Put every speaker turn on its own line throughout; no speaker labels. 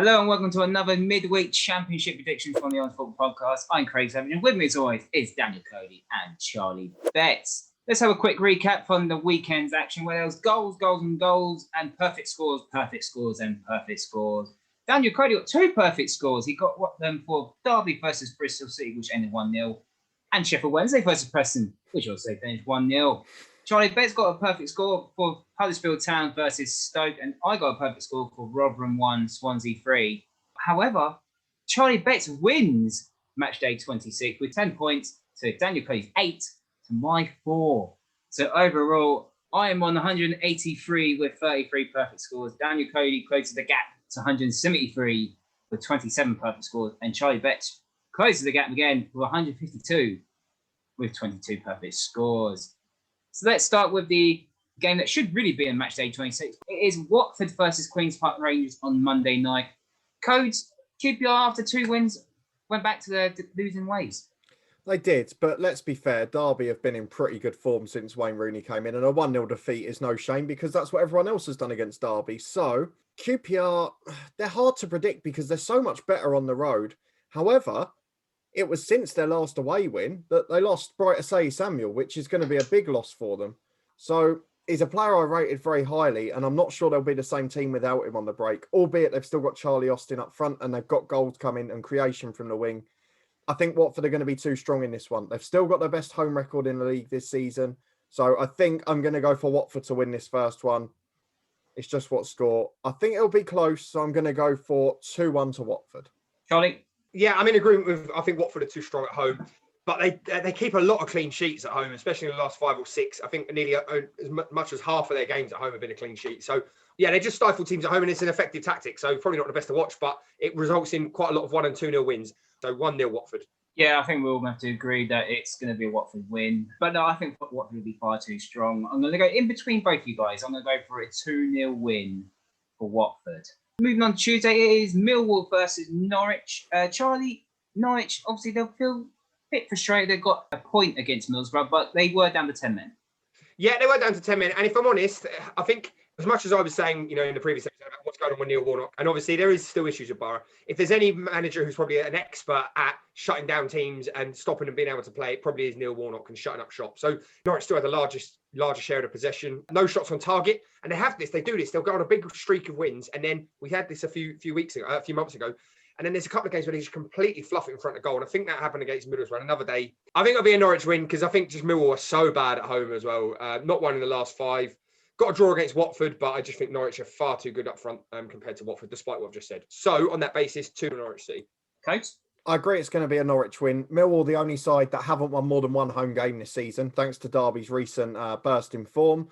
Hello and welcome to another midweek championship prediction from the On Football Podcast. I'm Craig Savage and with me as always is Daniel Cody and Charlie Betts. Let's have a quick recap from the weekend's action where there was goals and perfect scores and perfect scores. Daniel Cody got two perfect scores. He got them for Derby versus Bristol City, which ended 1-0, and Sheffield Wednesday versus Preston, which also finished 1-0. Charlie Betts got a perfect score for Huddersfield Town versus Stoke, and I got a perfect score for Rotherham 1, Swansea 3. However, Charlie Betts wins Matchday 26 with 10 points to Daniel Cody's 8 to my 4. So overall, I am on 183 with 33 perfect scores. Daniel Cody closes the gap to 173 with 27 perfect scores, and Charlie Betts closes the gap again with 152 with 22 perfect scores. So let's start with the game that should really be in Matchday 26. It is Watford versus Queen's Park Rangers on Monday night. Codes, QPR after 2 wins went back to their losing ways.
They did, but let's be fair, Derby have been in pretty good form since Wayne Rooney came in, and a 1-0 defeat is no shame because that's what everyone else has done against Derby. So QPR, they're hard to predict because they're so much better on the road. However, it was since their last away win that they lost Bright Asai Samuel, which is going to be a big loss for them. So he's a player I rated very highly, and I'm not sure they'll be the same team without him on the break, albeit they've still got Charlie Austin up front and they've got goals coming and creation from the wing. I think Watford are going to be too strong in this one. They've still got their best home record in the league this season. So I think I'm going to go for Watford to win this first one. It's just what score. I think it'll be close, so I'm going to go for 2-1 to Watford.
Charlie?
Yeah, I'm in agreement with, I think Watford are too strong at home, but they keep a lot of clean sheets at home, especially in the last 5 or 6. I think nearly as much as half of their games at home have been a clean sheet. So, yeah, they just stifle teams at home, and it's an effective tactic. So, probably not the best to watch, but it results in quite a lot of 1 and 2-0 wins. So, 1-0 Watford.
Yeah, I think we'll all have to agree that it's going to be a Watford win. But no, I think Watford will be far too strong. I'm going to go in between both you guys. I'm going to go for a 2-0 win for Watford. Moving on to Tuesday, it is Millwall versus Norwich. Charlie, Norwich, obviously, they'll feel a bit frustrated. They've got a point against Middlesbrough, but they were down to 10 men.
Yeah, they were down to 10 men. And if I'm honest, I think as much as I was saying, in the previous episode about what's going on with Neil Warnock, and obviously there is still issues with Borough. If there's any manager who's probably an expert at shutting down teams and stopping them being able to play, it probably is Neil Warnock and shutting up shop. So Norwich still had the largest share of the possession, no shots on target, and they do this. They'll go on a big streak of wins, and then we had this a few months ago. And then there's a couple of games where they just completely fluff it in front of goal. And I think that happened against Middlesbrough another day. I think it'll be a Norwich win because I think just Millwall are so bad at home as well. Not won in the last 5. Got a draw against Watford, but I just think Norwich are far too good up front compared to Watford, despite what I've just said. So on that basis, 2 Norwich City.
Coach?
I agree it's going to be a Norwich win. Millwall, the only side that haven't won more than 1 home game this season, thanks to Derby's recent burst in form.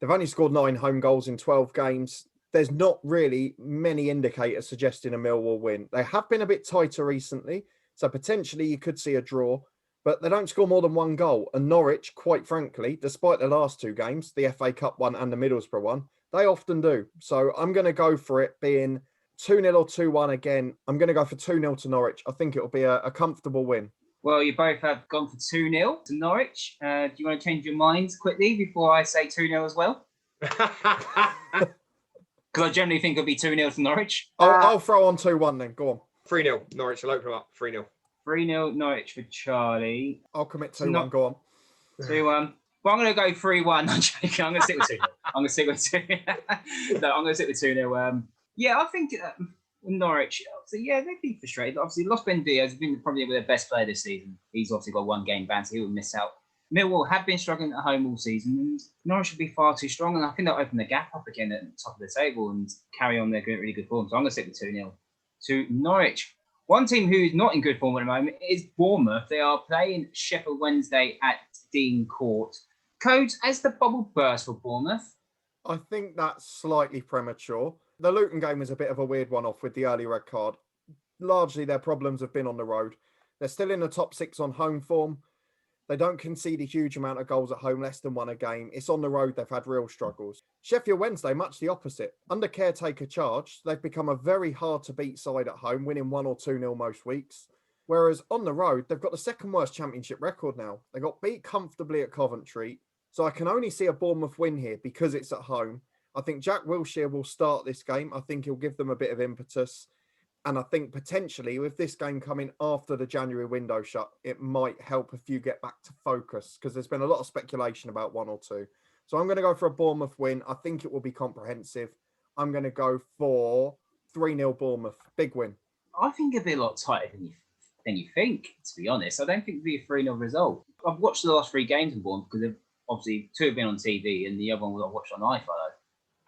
They've only scored 9 home goals in 12 games. There's not really many indicators suggesting a Millwall win. They have been a bit tighter recently, so potentially you could see a draw, but they don't score more than 1 goal. And Norwich, quite frankly, despite the last 2 games, the FA Cup one and the Middlesbrough one, they often do. So I'm going to go for it being 2-0 or 2-1 again. I'm going to go for 2-0 to Norwich. I think it'll be a comfortable win. Well,
you both have gone for 2-0 to Norwich. Do you want to change your minds quickly before I say 2-0 as well? Because I generally think it'll be 2-0 to Norwich.
I'll throw on 2-1 then. Go on.
3-0 Norwich. I'll open them up. 3-0.
3-0 Norwich for Charlie.
I'll commit 2-1. Go on.
2-1. Well, I'm going to go 3-1. I'm joking. I'm going to stick with 2-0. I'm going to stick with 2. No, I'm going to stick with 2-0. Yeah, I think Norwich, so yeah, they'd be frustrated. Obviously, lost Ben Diaz, been probably their best player this season. He's obviously got 1 game ban, so he will miss out. Millwall have been struggling at home all season, and Norwich will be far too strong, and I think they'll open the gap up again at the top of the table and carry on their really good form. So I'm going to stick with 2-0 to Norwich. One team who is not in good form at the moment is Bournemouth. They are playing Sheffield Wednesday at Dean Court. Codes, as the bubble burst for Bournemouth?
I think that's slightly premature. The Luton game was a bit of a weird one off with the early red card. Largely, their problems have been on the road. They're still in the top 6 on home form. They don't concede a huge amount of goals at home, less than 1 a game. It's on the road they've had real struggles. Sheffield Wednesday, much the opposite. Under caretaker charge, they've become a very hard-to-beat side at home, winning 1 or 2-0 most weeks. Whereas on the road, they've got the second worst championship record now. They got beat comfortably at Coventry. So I can only see a Bournemouth win here because it's at home. I think Jack Wilshere will start this game. I think he'll give them a bit of impetus. And I think potentially with this game coming after the January window shut, it might help if you get back to focus, because there's been a lot of speculation about one or two. So I'm going to go for a Bournemouth win. I think it will be comprehensive. I'm going to go for 3-0 Bournemouth. Big win.
I think it'll be a lot tighter than you think, to be honest. I don't think it'll be a 3-0 result. I've watched the last 3 games in Bournemouth because obviously 2 have been on TV and the other one I watched on iFollow.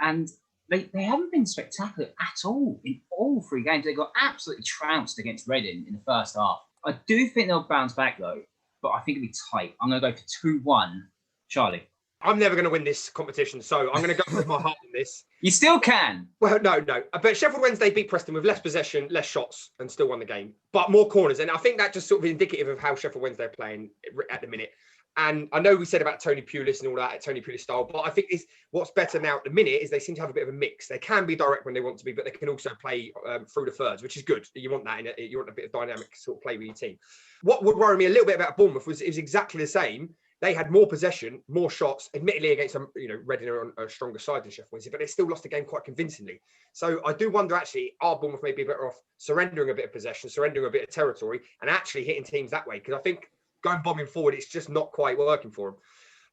And they haven't been spectacular at all in all 3 games. They got absolutely trounced against Reading in the first half. I do think they'll bounce back though, but I think it'll be tight. I'm going to go for 2-1. Charlie?
I'm never going to win this competition, so I'm going to go with my heart on this.
You still can.
Well, no. But Sheffield Wednesday beat Preston with less possession, less shots, and still won the game, but more corners. And I think that just sort of indicative of how Sheffield Wednesday are playing at the minute. And I know we said about Tony Pulis and all that, Tony Pulis style, but I think what's better now at the minute is they seem to have a bit of a mix. They can be direct when they want to be, but they can also play through the thirds, which is good. You want that. You want a bit of dynamic sort of play with your team. What would worry me a little bit about Bournemouth was it was exactly the same. They had more possession, more shots, admittedly against some, Reading are on a stronger side than Sheffield Wednesday, but they still lost the game quite convincingly. So I do wonder, actually, are Bournemouth maybe better off surrendering a bit of possession, surrendering a bit of territory, and actually hitting teams that way? Because I think going bombing forward, it's just not quite working for them.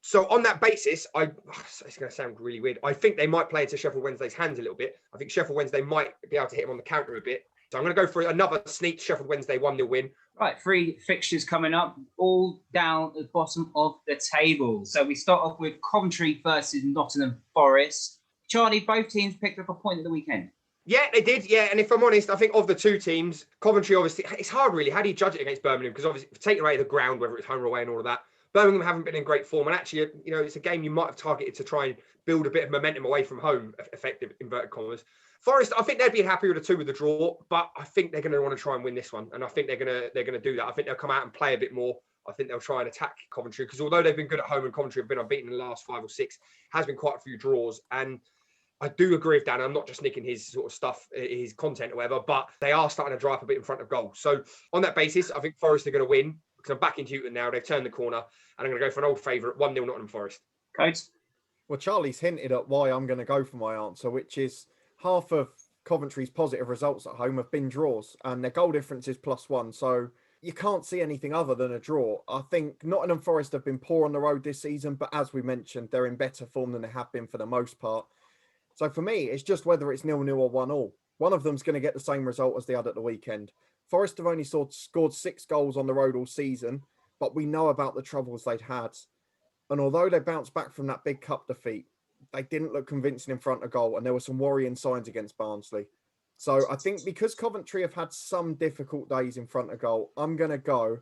So on that basis, it's going to sound really weird. I think they might play into Sheffield Wednesday's hands a little bit. I think Sheffield Wednesday might be able to hit them on the counter a bit. So I'm going to go for another sneak Sheffield Wednesday 1-0 win.
Right, 3 fixtures coming up, all down at the bottom of the table. So we start off with Coventry versus Nottingham Forest. Charlie, both teams picked up a point at the weekend.
Yeah, they did. Yeah, and if I'm honest, I think of the 2 teams, Coventry, obviously, it's hard really. How do you judge it against Birmingham? Because obviously, taking away the ground, whether it's home or away and all of that, Birmingham haven't been in great form. And actually, it's a game you might have targeted to try and build a bit of momentum away from home, effective, inverted commas. Forest, I think they'd be happy with a 2 with the draw, but I think they're going to want to try and win this one. And I think they're going to do that. I think they'll come out and play a bit more. I think they'll try and attack Coventry, because although they've been good at home and Coventry have been unbeaten in the last 5 or 6, has been quite a few draws. And I do agree with Dan. I'm not just nicking his sort of stuff, his content or whatever, but they are starting to dry up a bit in front of goal. So on that basis, I think Forest are going to win, because I'm back into Houghton now. They've turned the corner, and I'm going to go for an old favourite, 1-0 Nottingham Forest.
Codes?
Well, Charlie's hinted at why I'm going to go for my answer, which is half of Coventry's positive results at home have been draws, and their goal difference is +1. So you can't see anything other than a draw. I think Nottingham Forest have been poor on the road this season, but as we mentioned, they're in better form than they have been for the most part. So for me, it's just whether it's 0-0 or 1-1. One of them's going to get the same result as they had at the weekend. Forest have only scored 6 goals on the road all season, but we know about the troubles they'd had. And although they bounced back from that big cup defeat, they didn't look convincing in front of goal, and there were some worrying signs against Barnsley. So I think because Coventry have had some difficult days in front of goal, I'm going to go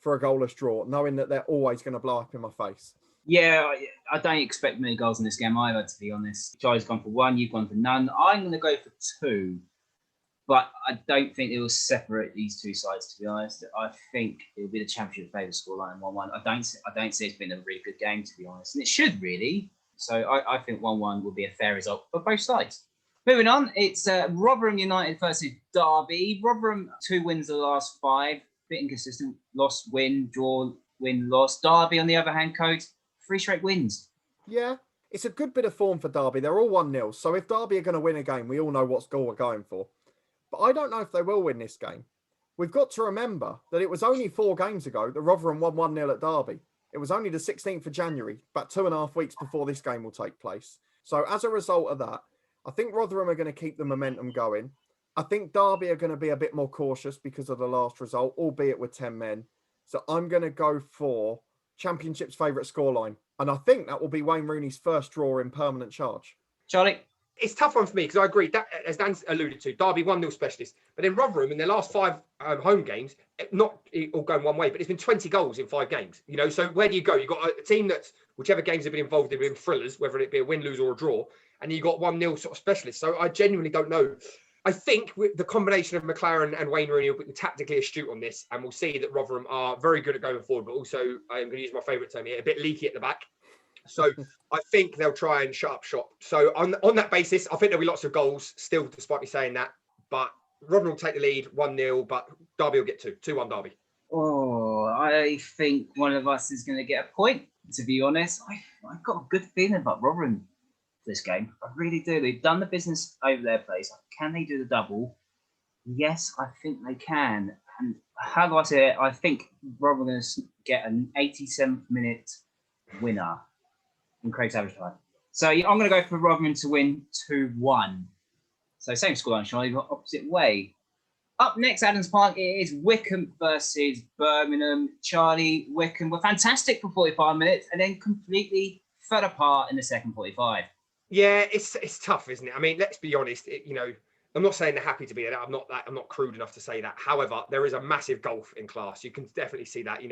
for a goalless draw, knowing that they're always going to blow up in my face.
Yeah, I don't expect many goals in this game either, to be honest. Charlie's gone for 1, you've gone for none. I'm going to go for 2, but I don't think it will separate these 2 sides, to be honest. I think it will be the Championship favourite scoreline 1-1. I don't see it's been a really good game, to be honest, and it should really. So I think 1-1 will be a fair result for both sides. Moving on, it's Rotherham United versus Derby. Rotherham 2 wins the last 5, bit inconsistent. Loss, win, draw, win, loss. Derby, on the other hand, Codes, 3 straight wins.
Yeah, it's a good bit of form for Derby. They're all 1-0. So if Derby are going to win a game, we all know what score we're going for. But I don't know if they will win this game. We've got to remember that it was only 4 games ago that Rotherham won 1-0 at Derby. It was only the 16th of January, about 2.5 weeks before this game will take place. So as a result of that, I think Rotherham are going to keep the momentum going. I think Derby are going to be a bit more cautious because of the last result, albeit with 10 men. So I'm going to go for Championship's favourite scoreline. And I think that will be Wayne Rooney's first draw in permanent charge.
Charlie?
It's a tough one for me because I agree, that, as Dan alluded to, Derby 1-0 specialist. But then Rotherham, in their last 5 home games, not all going one way, but it's been 20 goals in 5 games. So where do you go? You've got a team that's, whichever games have been involved in thrillers, whether it be a win, lose or a draw, and you've got 1-0 sort of specialist. So I genuinely don't know. I think with the combination of McLaren and Wayne Rooney will be tactically astute on this, and we'll see that Rotherham are very good at going forward, but also, I'm going to use my favourite term here, a bit leaky at the back. So I think they'll try and shut up shop. So on that basis, I think there'll be lots of goals still, despite me saying that. But Rotherham will take the lead 1-0, but Derby will get 2-1 Derby.
Oh, I think one of us is going to get a point, to be honest. I've got a good feeling about Rotherham this game. I really do. They've done the business over their place. Can they do the double? Yes, I think they can. And how do I say it? I think Rotherham are going to get an 87th minute winner in Craig's average time. So yeah, I'm going to go for Rotherham to win 2-1. So same scoreline, Charlie, but opposite way. Up next, Adams Park, it is Wycombe versus Birmingham. Charlie, Wycombe were fantastic for 45 minutes and then completely fell apart in the second 45.
Yeah, it's tough, isn't it? I mean, let's be honest. I'm not saying they're happy to be there. I'm not crude enough to say that. However, there is a massive gulf in class. You can definitely see that.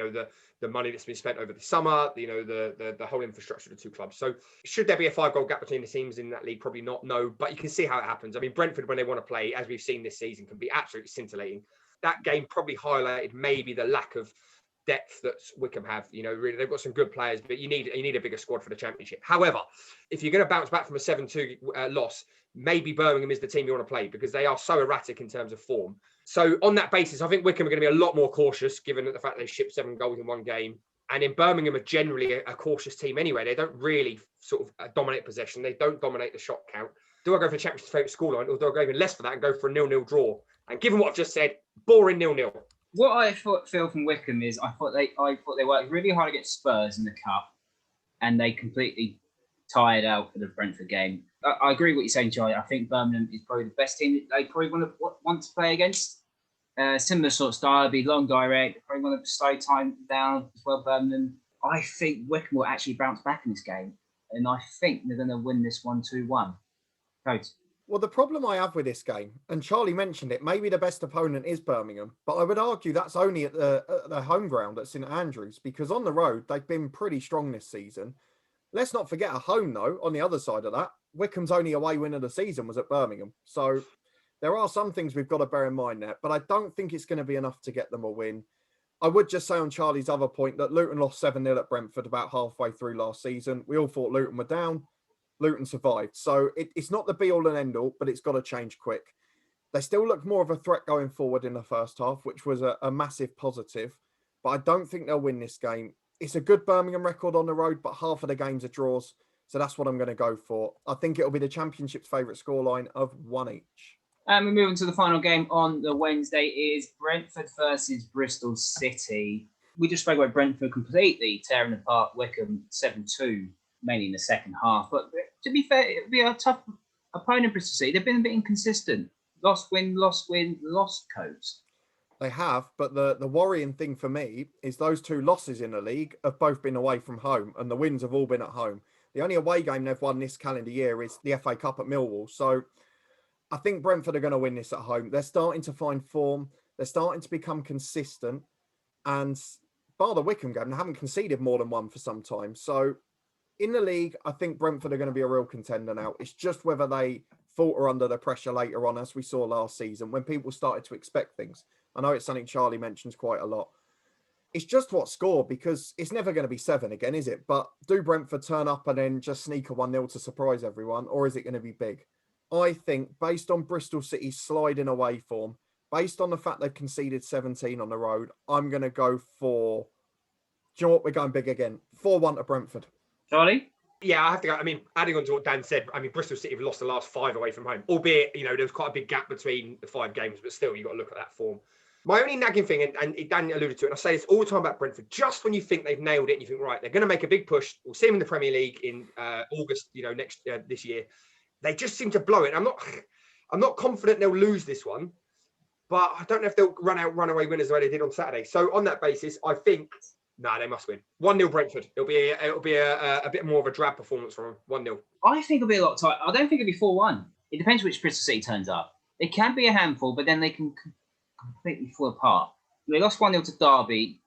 The money that's been spent over the summer. The whole infrastructure of the two clubs. So should there be a 5-goal gap between the teams in that league? Probably not. No, but you can see how it happens. I mean, Brentford, when they want to play, as we've seen this season, can be absolutely scintillating. That game probably highlighted maybe the lack of depth that Wycombe have. Really, they've got some good players, but you need a bigger squad for the Championship. However, if you're going to bounce back from a 7-2 loss, maybe Birmingham is the team you want to play because they are so erratic in terms of form. So on that basis, I think Wycombe are going to be a lot more cautious, given the fact they shipped 7 goals in one game. And in Birmingham are generally a cautious team anyway. They don't really sort of dominate possession. They don't dominate the shot count. Do I go for Championship's favourite scoreline, or do I go even less for that and go for a 0-0 draw? And given what I've just said, boring 0-0.
What I feel from Wycombe is I thought they worked really hard against Spurs in the cup, and they completely tired out for the Brentford game. I agree with what you're saying, Charlie. I think Birmingham is probably the best team that they probably want to play against. Similar sort of style, be long, direct. Probably want to slow time down as well. Birmingham. I think Wycombe will actually bounce back in this game, and I think they're going to win this 1-2-1. Coach.
Well, the problem I have with this game, and Charlie mentioned it, maybe the best opponent is Birmingham, but I would argue that's only at the home ground at St Andrews, because on the road, they've been pretty strong this season. Let's not forget at home, though, on the other side of that, Wycombe's only away win of the season was at Birmingham. So there are some things we've got to bear in mind there, but I don't think it's going to be enough to get them a win. I would just say on Charlie's other point that Luton lost 7-0 at Brentford about halfway through last season. We all thought Luton were down. Luton survived. So it's not the be-all and end-all, but it's got to change quick. They still look more of a threat going forward in the first half, which was a massive positive. But I don't think they'll win this game. It's a good Birmingham record on the road, but half of the games are draws. So that's what I'm going to go for. I think it'll be the Championship's favourite scoreline of 1 each.
And we're moving to the final game on the Wednesday is Brentford versus Bristol City. We just spoke about Brentford completely tearing apart Wycombe 7-2. Mainly in the second half. But to be fair, it'll be a tough opponent, Bristol City. They've been a bit inconsistent. Lost win, lost coast.
They have, but the worrying thing for me is those 2 losses in the league have both been away from home, and the wins have all been at home. The only away game they've won this calendar year is the FA Cup at Millwall. So I think Brentford are going to win this at home. They're starting to find form. They're starting to become consistent. And bar the Wycombe game, they haven't conceded more than 1 for some time. So in the league, I think Brentford are going to be a real contender now. It's just whether they falter under the pressure later on, as we saw last season, when people started to expect things. I know it's something Charlie mentions quite a lot. It's just what score, because it's never going to be 7 again, is it? But do Brentford turn up and then just sneak a 1-0 to surprise everyone, or is it going to be big? I think, based on Bristol City's sliding away form, based on the fact they've conceded 17 on the road, I'm going to go for... Do you know what? We're going big again. 4-1 to Brentford.
Charlie?
Yeah, I have to go. I mean, adding on to what Dan said, I mean, Bristol City have lost the last 5 away from home, albeit, there was quite a big gap between the 5 games, but still, you've got to look at that form. My only nagging thing, and Dan alluded to it, and I say this all the time about Brentford, just when you think they've nailed it and you think, right, they're going to make a big push, we'll see them in the Premier League in August, this year, they just seem to blow it. I'm not confident they'll lose this one, but I don't know if they'll run away winners the way they did on Saturday. So on that basis, I think... No, they must win. 1-0 Brentford. It'll be a bit more of a drab performance from them. 1-0.
I think it'll be a lot tight. I don't think it'll be 4-1. It depends which Bristol City turns up. They can be a handful, but then they can completely fall apart. They lost 1-0 to Derby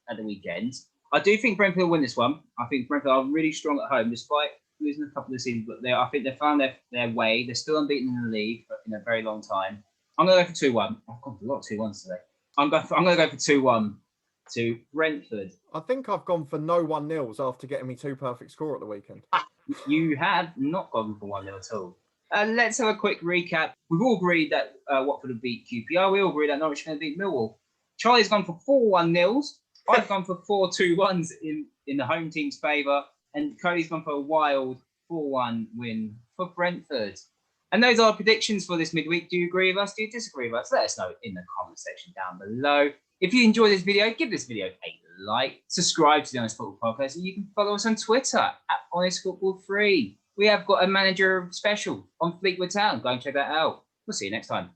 at the weekend. I do think Brentford will win this one. I think Brentford are really strong at home, despite losing a couple of seasons. But I think they've found their way. They're still unbeaten in the league in a very long time. I'm going to go for 2-1. I've gone for a lot of 2-1s today. I'm going to go for 2-1. To Brentford.
I think I've gone for no 1-0s after getting me 2 perfect score at the weekend.
You have not gone for 1-0 at all. Let's have a quick recap. We've all agreed that Watford would beat QPR. We all agreed that Norwich are going to beat Millwall. Charlie's gone for 4 1-0s. I've gone for 4 2-1s in the home team's favour. And Cody's gone for a wild 4-1 win for Brentford. And those are our predictions for this midweek. Do you agree with us? Do you disagree with us? Let us know in the comment section down below. If you enjoyed this video, give this video a like. Subscribe to the Honest Football Podcast. And you can follow us on Twitter at HonestFootball3. We have got a manager special on Fleetwood Town. Go and check that out. We'll see you next time.